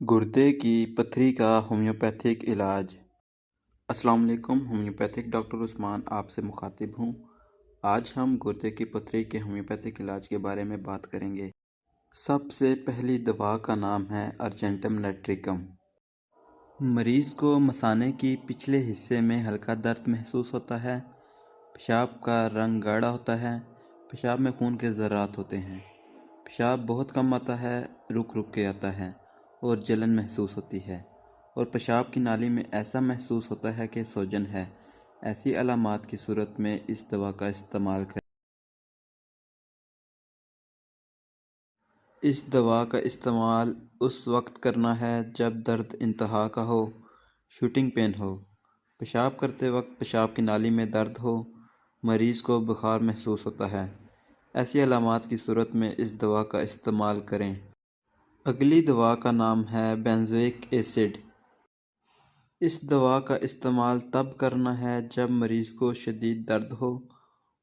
गुर्दे की पथरी का होम्योपैथिक इलाज। अस्सलाम वालेकुम, होम्योपैथिक डॉक्टर उस्मान आपसे मुखातिब हूँ। आज हम गुर्दे की पथरी के होम्योपैथिक इलाज के बारे में बात करेंगे। सबसे पहली दवा का नाम है अर्जेंटम लैट्रिकम। मरीज़ को मसाने की पिछले हिस्से में हल्का दर्द महसूस होता है। पेशाब का रंग गाढ़ा होता है। पेशाब में खून के ज़रात होते हैं। पेशाब बहुत कम आता है, रुक रुक के आता है और जलन महसूस होती है और पेशाब की नाली में ऐसा महसूस होता है कि सूजन है। ऐसी अलामात की सूरत में इस दवा का इस्तेमाल करें। इस दवा का इस्तेमाल उस वक्त करना है जब दर्द इंतहा का हो, शूटिंग पेन हो, पेशाब करते वक्त पेशाब की नाली में दर्द हो, मरीज़ को बुखार महसूस होता है। ऐसी अलामात की सूरत में इस दवा का इस्तेमाल करें। अगली दवा का नाम है बेंजोइक एसिड। इस दवा का इस्तेमाल तब करना है जब मरीज़ को शदीद दर्द हो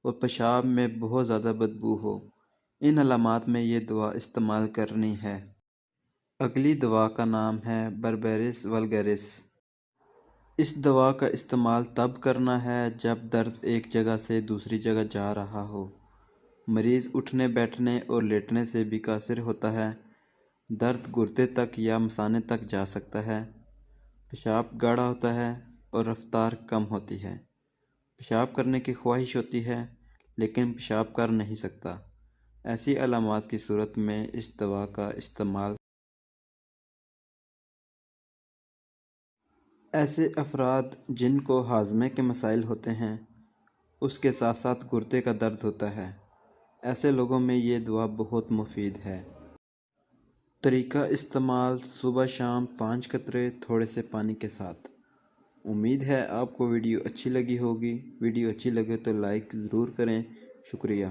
और पेशाब में बहुत ज़्यादा बदबू हो। इन अलामात में ये दवा इस्तेमाल करनी है। अगली दवा का नाम है बर्बेरिस वल्गैरिस। इस दवा का इस्तेमाल तब करना है जब दर्द एक जगह से दूसरी जगह जा रहा हो, मरीज़ उठने बैठने और लेटने से भी कासिर होता है, दर्द गुर्दे तक या मसाने तक जा सकता है, पेशाब गाढ़ा होता है और रफ्तार कम होती है, पेशाब करने की ख्वाहिश होती है लेकिन पेशाब कर नहीं सकता। ऐसी अलामात की सूरत में इस दवा का इस्तेमाल। ऐसे अफराद जिनको हाजमे के मसाइल होते हैं, उसके साथ साथ गुर्दे का दर्द होता है, ऐसे लोगों में ये दवा बहुत मुफीद है। तरीका इस्तेमाल सुबह शाम 5 कतरे थोड़े से पानी के साथ। उम्मीद है आपको वीडियो अच्छी लगी होगी। वीडियो अच्छी लगे तो लाइक ज़रूर करें। शुक्रिया।